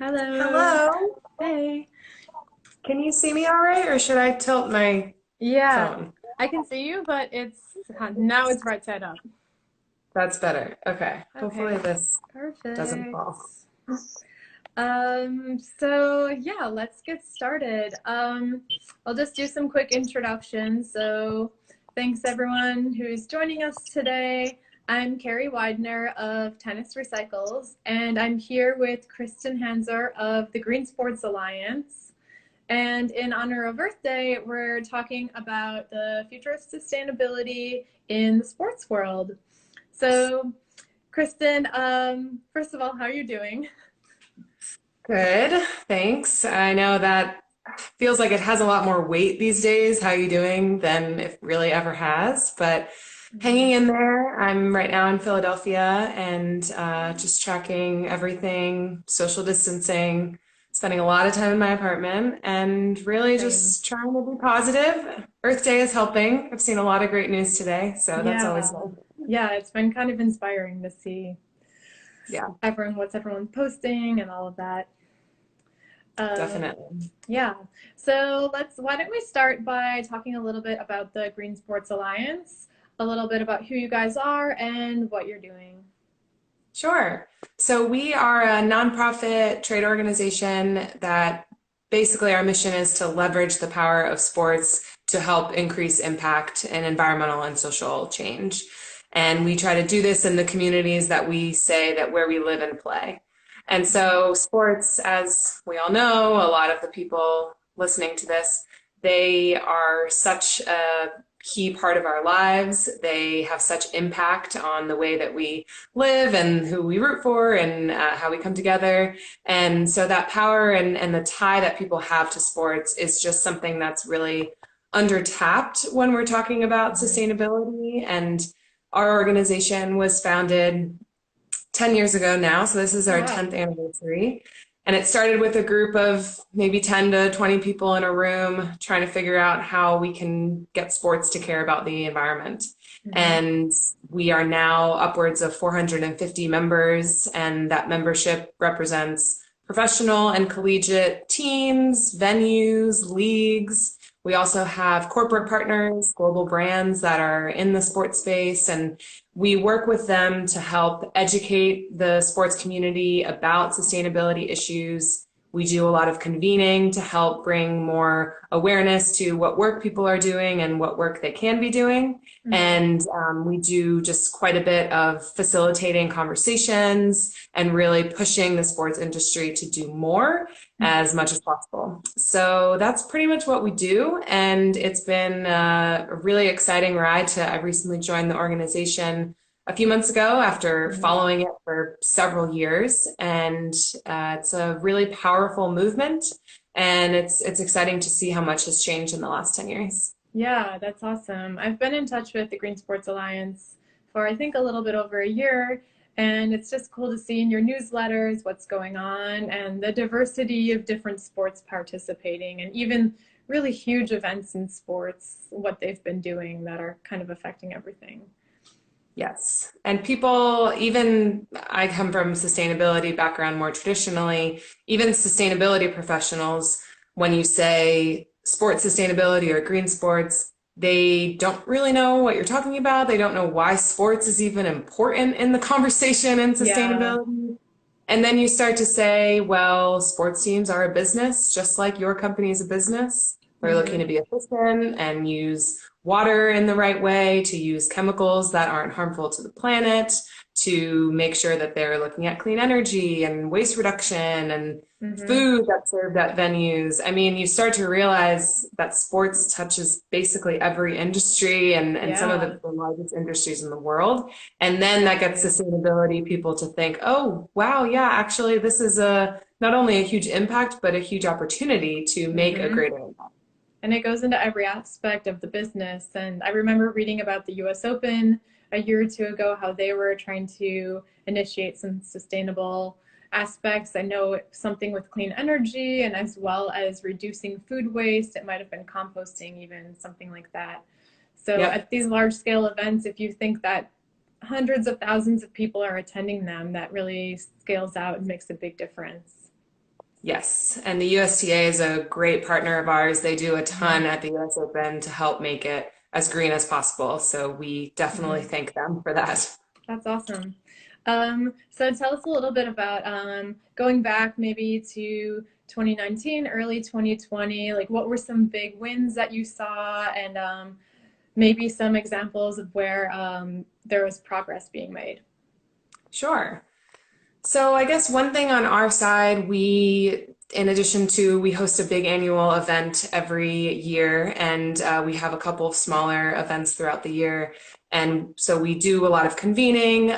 Hello. Hello. Hey. Can you see me all right, or should I tilt my Yeah, phone? I can see you, but now it's right side up. That's better. Okay. Hopefully Okay, this doesn't perfect. fall. So yeah, let's get started. I'll just do some quick introductions. So thanks everyone who's joining us today. I'm Carrie Weidner of Tennis Recycles, and I'm here with Kristin Hanczor of the Green Sports Alliance. And in honor of Earth Day, we're talking about the future of sustainability in the sports world. So, Kristen, first of all, how are you doing? Good. Thanks. I know that feels like it has a lot more weight these days, how you doing, than it really ever has, but hanging Mhm. in there. I'm right now in Philadelphia and just tracking everything, social distancing, spending a lot of time in my apartment, and really Same. just trying to be positive. Earth Day is helping. I've seen a lot of great news today, so that's always Yeah. nice. Yeah, it's been kind of inspiring to see Yeah, what's everyone posting and all of that. Um, definitely. yeah. So why don't we start by talking a little bit about the Green Sports Alliance, a little bit about who you guys are and what you're doing. Sure. So we are a nonprofit trade organization that basically our mission is to leverage the power of sports to help increase impact in environmental and social change. And we try to do this in the communities that we say that where we live and play. And so sports, as we all know, a lot of the people listening to this, they are such a key part of our lives. They have such impact on the way that we live and who we root for and how we come together. And so that power and the tie that people have to sports is just something that's really undertapped when we're talking about Mhm. sustainability. And our organization was founded 10 years ago now. So this is Oh, our wow. 10th anniversary. And it started with a group of maybe 10 to 20 people in a room trying to figure out how we can get sports to care about the environment. Mhm. And we are now upwards of 450 members, and that membership represents professional and collegiate teams, venues, leagues. We also have corporate partners, global brands that are in the sports space, and we work with them to help educate the sports community about sustainability issues. We do a lot of convening to help bring more awareness to what work people are doing and what work they can be doing. Mhm. And we do just quite a bit of facilitating conversations and really pushing the sports industry to do more as much as possible. So that's pretty much what we do. And it's been a really exciting ride I recently joined the organization a few months ago after Mhm. following it for several years. And it's a really powerful movement. And it's exciting to see how much has changed in the last 10 years. Yeah, that's awesome. I've been in touch with the Green Sports Alliance for I think a little bit over a year, and it's just cool to see in your newsletters what's going on and the diversity of different sports participating and even really huge events in sports, what they've been doing that are kind of affecting everything. Yes. And people, even I come from sustainability background more traditionally, even sustainability professionals, when you say sports sustainability or green sports, they don't really know what you're talking about. They don't know why sports is even important in the conversation in Yeah. sustainability. And then you start to say, well, sports teams are a business, just like your company is a business. They're looking Hmm. to be efficient and use water in the right way, to use chemicals that aren't harmful to the planet, to make sure that they're looking at clean energy and waste reduction and Hmm. food that's served at venues. I mean, you start to realize that sports touches basically every industry and some of Yeah, the largest industries in the world. And then that gets exactly. sustainability people to think, oh, wow, yeah, actually, this is a not only a huge impact, but a huge opportunity to make a Hmm. greater impact. And it goes into every aspect of the business. And I remember reading about the US Open a year or two ago, how they were trying to initiate some sustainable aspects. I know something with clean energy and as well as reducing food waste. It might have been composting, even something like that. So Yep. at these large scale events, if you think that hundreds of thousands of people are attending them, that really scales out and makes a big difference. Yes, and the USTA is a great partner of ours. They do a ton Hmm. at the US Open to help make it as green as possible. So we definitely Hmm. thank them for that. That's awesome. So tell us a little bit about going back maybe to 2019, early 2020. Like, what were some big wins that you saw, and maybe some examples of where there was progress being made? Sure. So I guess one thing on our side, in addition to, we host a big annual event every year, and we have a couple of smaller events throughout the year. And so we do a lot of convening.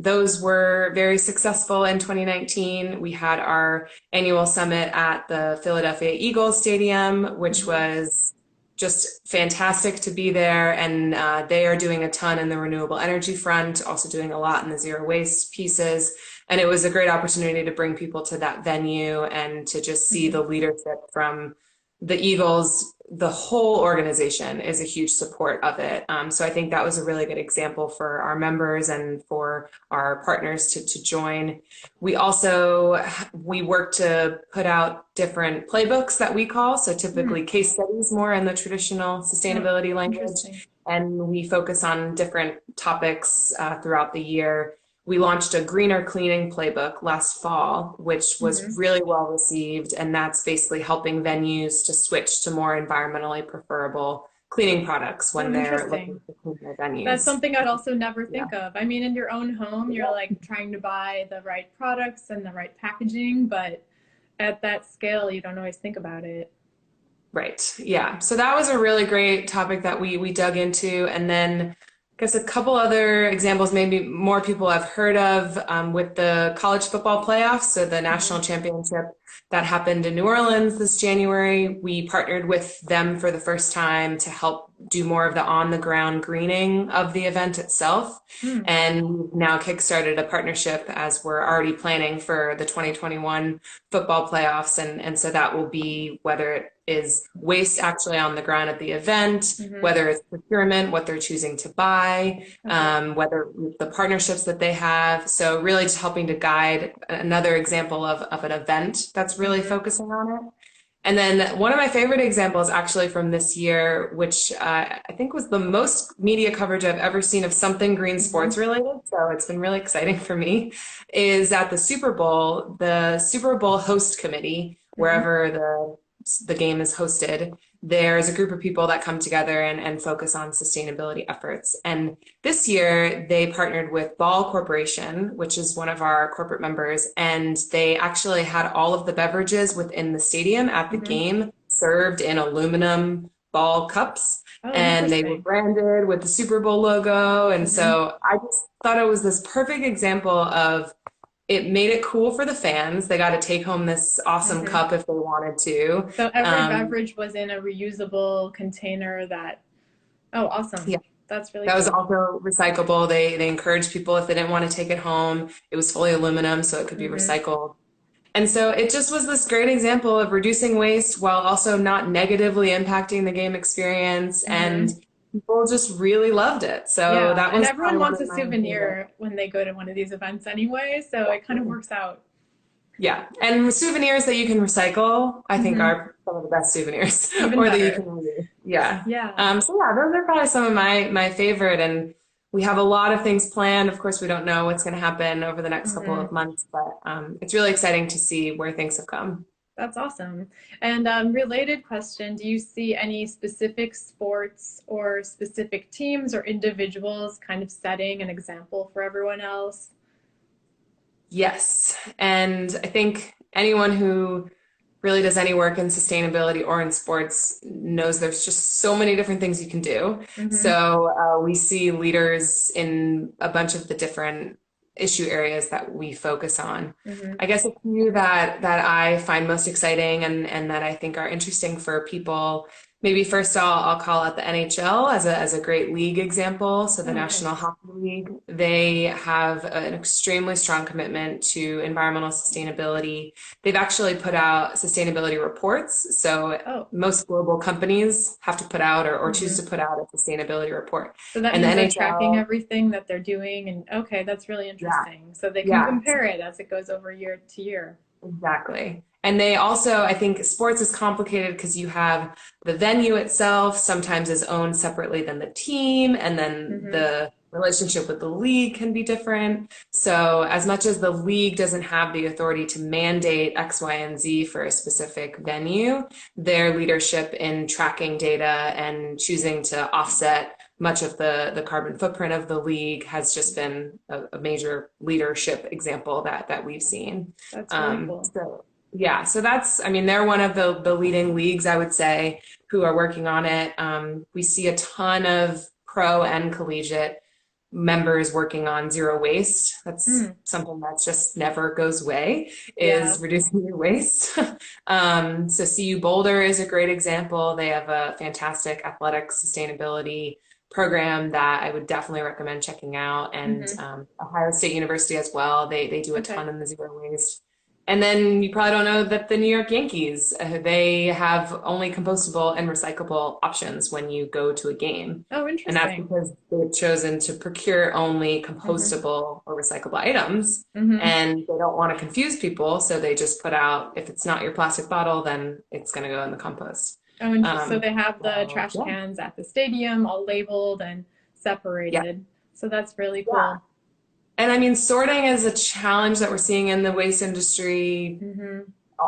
Those were very successful in 2019. We had our annual summit at the Philadelphia Eagles Stadium, which Hmm. was just fantastic to be there. And they are doing a ton in the renewable energy front, also doing a lot in the zero waste pieces. And it was a great opportunity to bring people to that venue and to just see Hmm. the leadership from the Eagles. The whole organization is a huge support of it. So I think that was a really good example for our members and for our partners to join. We work to put out different playbooks that we call, so Hmm. typically case studies more in the traditional Oh, sustainability language. interesting. And we focus on different topics throughout the year. We launched a greener cleaning playbook last fall, which was Hmm. really well received. And that's basically helping venues to switch to more environmentally preferable cleaning products Oh, when they're looking interesting. to clean their That's venues. something I'd also never Yeah. think of. I mean, in your own home, you're like trying to buy the right products and the right packaging, but at that scale, you don't always think about it. Right. Yeah. So that was a really great topic that we dug into. And then I guess a couple other examples, maybe more people have heard of with the college football playoffs. So the national Hmm. championship that happened in New Orleans this January, we partnered with them for the first time to help do more of the on the ground greening of the event itself. Hmm. And we've now kickstarted a partnership as we're already planning for the 2021 football playoffs. And so that will be whether it is waste actually on the ground at the event, Hmm. whether it's procurement, what they're choosing to buy, Okay. whether the partnerships that they have. So really just helping to guide another example of an event that's really Hmm. focusing on it. And then one of my favorite examples actually from this year, which I think was the most media coverage I've ever seen of something green Hmm. sports related, so it's been really exciting for me, is at the Super Bowl host committee, Hmm. wherever the game is hosted, there's a group of people that come together and focus on sustainability efforts. And this year, they partnered with Ball Corporation, which is one of our corporate members, and they actually had all of the beverages within the stadium at the Hmm. game served in aluminum Ball cups, Oh, and they were interesting. branded with the Super Bowl logo. And Hmm. so I just thought it was this perfect example of it made it cool for the fans. They got to take home this awesome Hmm. cup if they wanted to. So every Um, beverage was in a reusable container that, oh, awesome. yeah, That's really that was cool. also recyclable. They encouraged people if they didn't want to take it home, it was fully aluminum, so it could be Hmm. recycled. And so it just was this great example of reducing waste while also not negatively impacting the game experience. And Hmm. people just really loved it. So Yeah, that and was everyone probably one wants of a my favorite. souvenir when they go to one of these events anyway, so it kind of works out. Yeah, and souvenirs that you can recycle, I think Hmm. are some of the best souvenirs, Even or that you can better. reuse. Yeah. Yeah. So yeah, those are probably some of my favorite, and we have a lot of things planned. Of course, we don't know what's going to happen over the next couple Hmm. of months, but it's really exciting to see where things have come. That's awesome. And related question, do you see any specific sports or specific teams or individuals kind of setting an example for everyone else? Yes, and I think anyone who really does any work in sustainability or in sports knows there's just so many different things you can do. Hmm. So we see leaders in a bunch of the different issue areas that we focus on. Hmm. I guess a few that I find most exciting and that I think are interesting for people. Maybe first I'll call out the NHL as a great league example. So the Oh, National nice. Hockey League, they have an extremely strong commitment to environmental sustainability. They've actually put out sustainability reports. So Oh. most global companies have to put out or choose to Hmm. put out a sustainability report. So that And the means they're tracking NHL, everything that they're doing, and okay, that's really yeah, interesting. So they can yeah, compare it as it goes over year to year. Exactly. And they also, I think sports is complicated because you have the venue itself sometimes is owned separately than the team, and then Hmm. the relationship with the league can be different. So, as much as the league doesn't have the authority to mandate X, Y, and Z for a specific venue, their leadership in tracking data and choosing to offset much of the carbon footprint of the league has just been a major leadership example that we've seen. That's really cool. So yeah, so that's, I mean, they're one of the leading leagues, I would say, who are working on it. We see a ton of pro and collegiate members working on zero waste. That's Mm, something that's just never goes away, yeah. is reducing your waste. So CU Boulder is a great example. They have a fantastic athletic sustainability program that I would definitely recommend checking out. And Hmm. Ohio State University as well. They do a Okay. ton in the zero waste. And then you probably don't know that the New York Yankees, they have only compostable and recyclable options when you go to a game. Oh, And that's interesting. because they've chosen to procure only Hmm. compostable or recyclable items. Hmm. And they don't want to confuse people. So they just put out, if it's not your plastic bottle, then it's going to go in the compost. Oh, interesting. So Um, they have the so, trash yeah. cans at the stadium all labeled and Yeah. separated. So that's really Yeah. cool. And I mean, sorting is a challenge that we're seeing in the waste industry Hmm.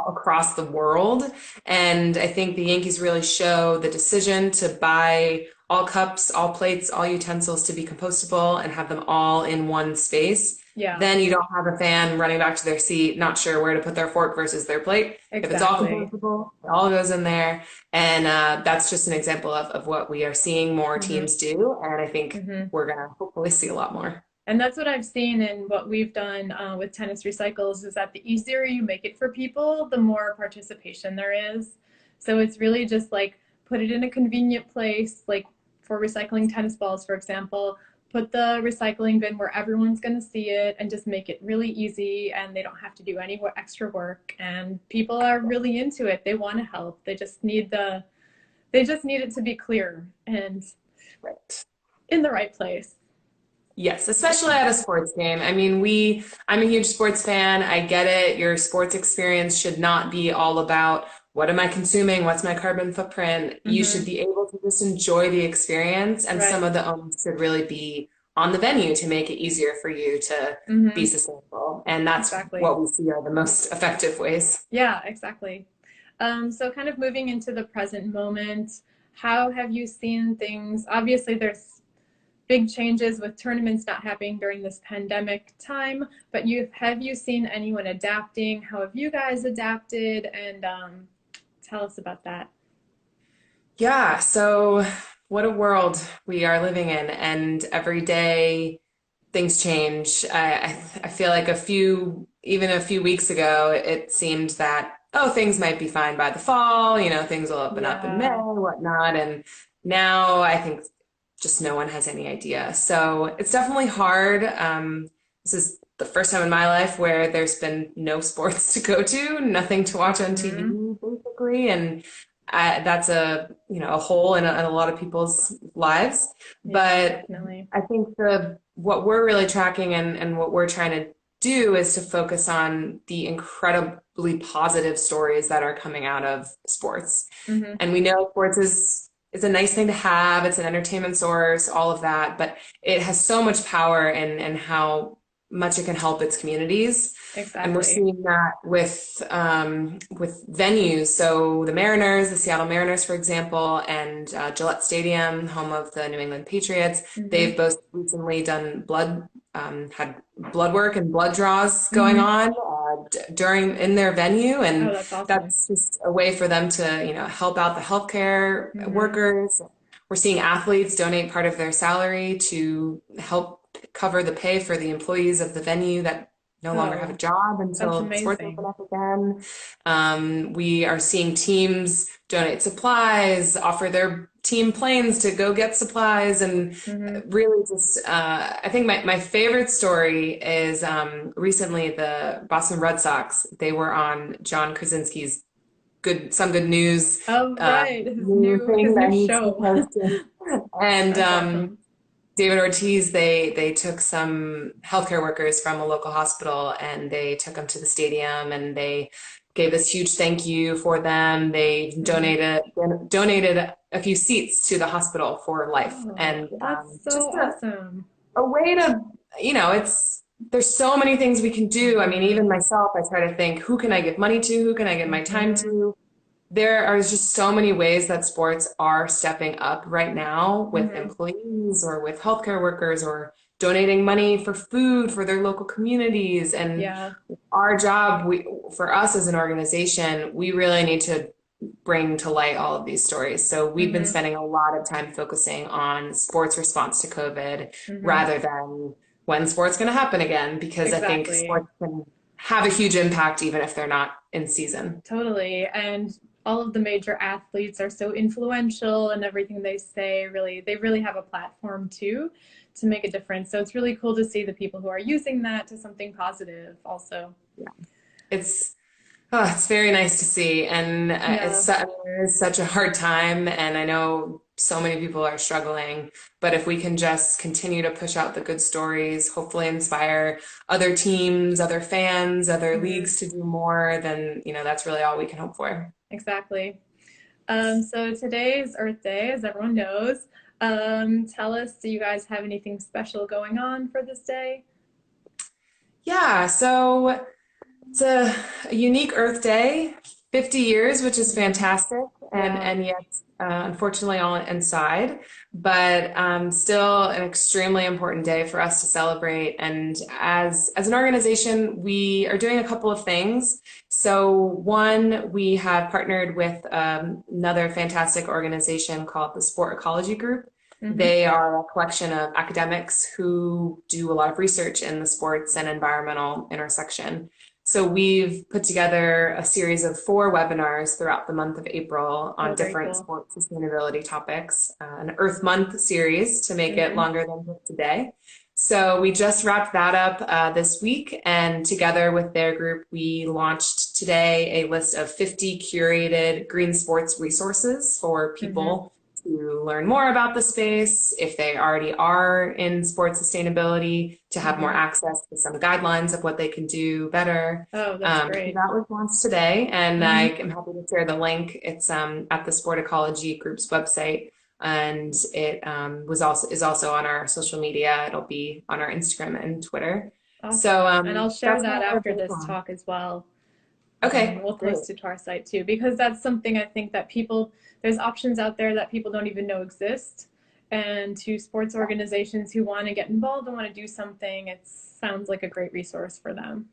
across the world. And I think the Yankees really show the decision to buy all cups, all plates, all utensils to be compostable and have them all in one space. Yeah, Then you don't have a fan running back to their seat, not sure where to put their fork versus their plate. If it's all exactly. compostable, it all goes in there. And that's just an example of what we are seeing more Hmm. teams do. And I think Hmm. we're going to hopefully see a lot more. And that's what I've seen and what we've done with tennis recycles is that the easier you make it for people, the more participation there is. So it's really just like put it in a convenient place, like for recycling tennis balls, for example, put the recycling bin where everyone's going to see it and just make it really easy and they don't have to do any extra work. And people are really into it. They want to help. They just need it to be clear and Right. in the right place. Yes, especially at a sports game. I mean, I'm a huge sports fan. I get it. Your sports experience should not be all about what am I consuming? What's my carbon footprint? You should Hmm. be able to just enjoy the experience, and some Right. of the onus should really be on the venue to make it easier for you to be Hmm. sustainable. And that's Exactly. what we see are the most effective ways. Yeah, exactly. So kind of moving into the present moment, how have you seen things? Obviously, there's big changes with tournaments not happening during this pandemic time, but have you seen anyone adapting? How have you guys adapted? And tell us about that. Yeah, so what a world we are living in, and every day things change. I feel like even a few weeks ago, it seemed that, oh, things might be fine by the fall, things will open up in May, Yeah. whatnot. And now I think just no one has any idea. So it's definitely hard. This is the first time in my life where there's been no sports to go to, nothing to watch on TV, Hmm. basically. And that's a hole in a lot of people's lives. Yeah, But definitely. I think what we're really tracking and what we're trying to do is to focus on the incredibly positive stories that are coming out of sports. Hmm. And we know sports is a nice thing to have, it's an entertainment source, all of that, but it has so much power in how much it can help its communities. And we're Exactly. seeing that with venues. So the Mariners, the Seattle Mariners, for example, and Gillette Stadium, home of the New England Patriots, Hmm. they've both recently done had blood work and blood draws going Hmm. on during in their venue, Oh, and that's awesome. that's just a way for them to help out the healthcare Hmm. workers. We're seeing athletes donate part of their salary to help cover the pay for the employees of the venue that no longer have a Oh, job that's until sports open amazing. up again. We are seeing teams donate supplies, offer their team planes to go get supplies, and Hmm. really just, I think my favorite story is recently the Boston Red Sox. They were on John Krasinski's Some Good News Oh, right. new thing His that new he's show. supposed to. And That's awesome. David Ortiz, they took some healthcare workers from a local hospital and they took them to the stadium and they gave this huge thank you for them. They Mhm. donated a few seats to the hospital for life, Oh, and that's so just awesome. a way to, it's there's so many things we can do. I mean, even Hmm. myself, I try to think, who can I give money to? Who can I give my time Hmm. to? There are just so many ways that sports are stepping up right now with Hmm. employees or with healthcare workers or donating money for food for their local communities. And Yeah. our job, for us as an organization, we really need to bring to light all of these stories. So we've been Hmm. spending a lot of time focusing on sports response to COVID Hmm. rather than when sports going to happen again, because I think Exactly. sports can have a huge impact even if they're not in season. Totally. And all of the major athletes are so influential and everything they say really they really have a platform too to make a difference. So it's really cool to see the people who are using that to something positive also. It's it's very nice to see, and Yeah. I mean, it is such a hard time, and I know so many people are struggling. But if we can just continue to push out the good stories, hopefully inspire other teams, other fans, other Hmm. leagues to do more, then that's really all we can hope for. Exactly. So today is Earth Day, as everyone knows. Tell us, do you guys have anything special going on for this day? Yeah, so it's a unique Earth Day, 50 years, which is Hmm. fantastic, Yeah. and yet unfortunately all inside, but still an extremely important day for us to celebrate. And as an organization, we are doing a couple of things. So one, we have partnered with another fantastic organization called the Sport Ecology Group. Hmm. They are a collection of academics who do a lot of research in the sports and environmental intersection. So we've put together a series of 4 webinars throughout the month of April Oh, on very different cool. sports sustainability topics, an Earth Month series to make it Hmm. longer than just today. So we just wrapped that up this week, and together with their group, we launched today a list of 50 curated green sports resources for Hmm. people to learn more about the space, if they already are in sports sustainability, to have more Hmm. access to some guidelines of what they can do better. Oh, that's So great. that was launched today, and I Hmm. am happy to share the link. It's at the Sport Ecology Group's website, and it is also on our social media. It'll be on our Instagram and Twitter. So Awesome. And I'll share that's that what we're after big this on. talk as well. Okay, We'll great. post it to our site too, because that's something I think that there's options out there that people don't even know exist. And to sports organizations who want to get involved and want to do something, it sounds like a great resource for them.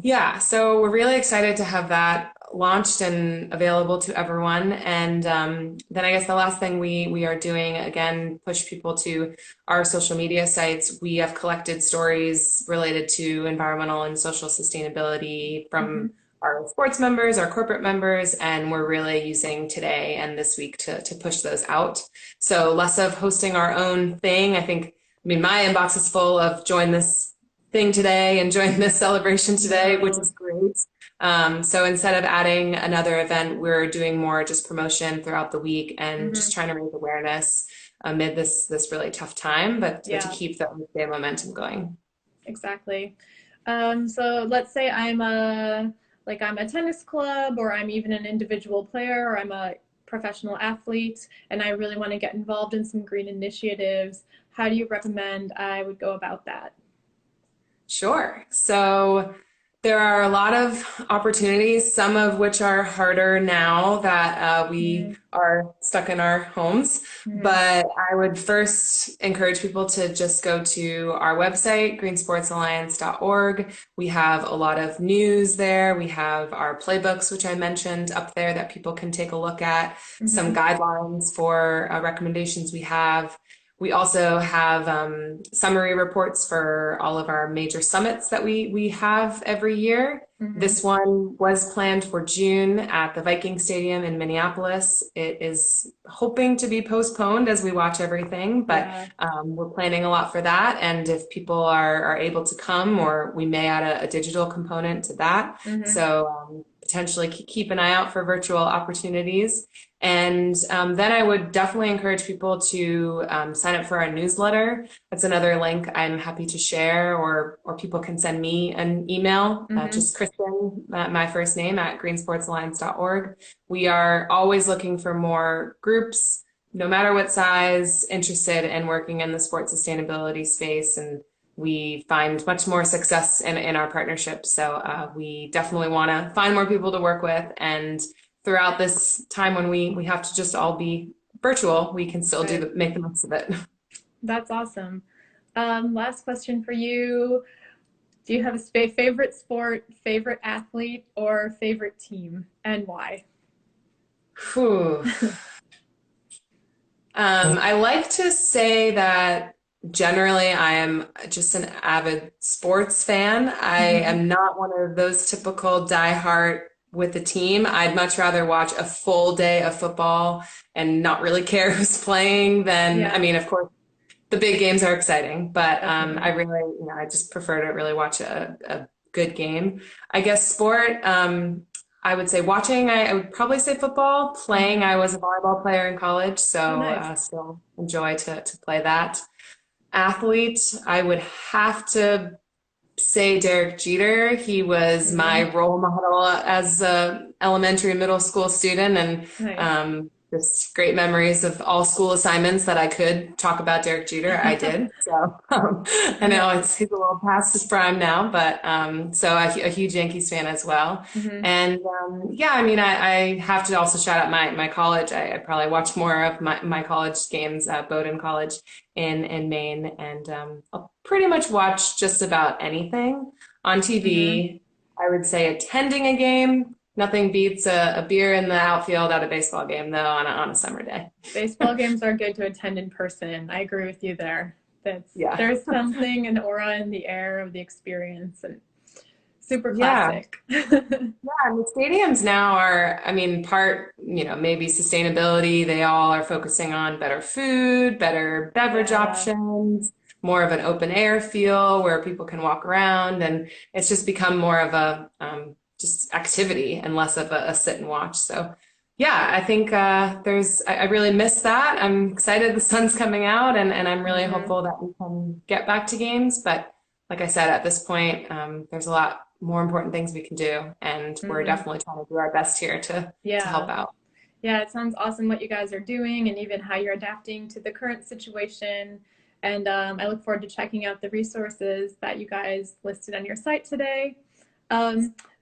Yeah, so we're really excited to have that launched and available to everyone. And then I guess the last thing we are doing, again, push people to our social media sites. We have collected stories related to environmental and social sustainability Hmm. from our sports members, our corporate members, and we're really using today and this week to push those out. So less of hosting our own thing. I mean, my inbox is full of join this thing today, enjoying this celebration today, which No. is great. So instead of adding another event, we're doing more just promotion throughout the week and just Hmm. trying to raise awareness amid this really tough time, but to Yeah, keep the momentum going. exactly. So let's say I'm a tennis club, or I'm even an individual player, or I'm a professional athlete, and I really want to get involved in some green initiatives. How do you recommend I would go about that? Sure. So there are a lot of opportunities, some of which are harder now that we Mm-hmm. are stuck in our homes. Mm-hmm. But I would first encourage people to just go to our website, greensportsalliance.org. We have a lot of news there. We have our playbooks, which I mentioned up there that people can take a look at, some Mm-hmm. guidelines for recommendations we have. We also have summary reports for all of our major summits that we have every year. Mm-hmm. This one was planned for June at the Viking Stadium in Minneapolis. It is hoping to be postponed as we watch everything, but Yeah. we're planning a lot for that. And if people are able to come, or we may add a digital component to that. Mm-hmm. So potentially keep an eye out for virtual opportunities. And then I would definitely encourage people to sign up for our newsletter. That's another link I'm happy to share, or people can send me an email, just Kristin, my first name, at greensportsalliance.org. We are always looking for more groups, no matter what size, interested in working in the sports sustainability space. And we find much more success in our partnerships. So we definitely want to find more people to work with. And throughout this time when we have to just all be virtual, we can still make the most of it. That's awesome. Last question for you. Do you have a favorite sport, favorite athlete, or favorite team, and why? Whew. I like to say that generally I am just an avid sports fan. I am not one of those typical diehard with the team. I'd much rather watch a full day of football and not really care who's playing than, I mean, of course, the big games are exciting, but I really, I just prefer to really watch a good game. I guess sport, I would say watching, I would probably say football. Playing, I was a volleyball player in college, so still enjoy to play that. Athlete, I would have to say Derek Jeter. He was my role model as a elementary and middle school student, and just great memories of all school assignments that I could talk about Derek Jeter. I did. So I know he's a little past his prime now, but so a huge Yankees fan as well. And I mean, I have to also shout out my college. I probably watch more of my college games at Bowdoin College in Maine, and I'll pretty much watch just about anything on TV. I would say attending a game. Nothing beats a beer in the outfield at a baseball game, though, on a summer day. Baseball games are good to attend in person. I agree with you there. There's something, an aura in the air of the experience, and super classic. And the stadiums now are, I mean, maybe sustainability. They all are focusing on better food, better beverage options, more of an open air feel where people can walk around, and it's just become more of a just activity and less of a sit and watch. So I think I really miss that. I'm excited the sun's coming out, and I'm really hopeful that we can get back to games. But like I said, at this point, there's a lot more important things we can do, and we're definitely trying to do our best here to help out. Yeah, it sounds awesome what you guys are doing, and even how you're adapting to the current situation. And I look forward to checking out the resources that you guys listed on your site today.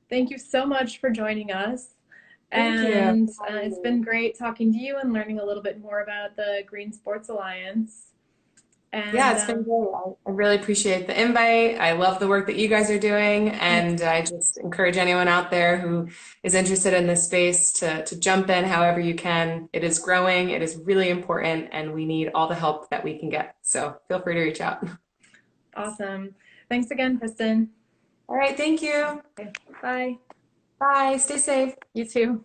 Thank you so much for joining us. And it's been great talking to you and learning a little bit more about the Green Sports Alliance. And, it's been great. I really appreciate the invite. I love the work that you guys are doing, and I just encourage anyone out there who is interested in this space to jump in however you can. It is growing, it is really important, and we need all the help that we can get. So feel free to reach out. Awesome. Thanks again, Kristin. All right, thank you. Okay, bye. Bye, stay safe. You too.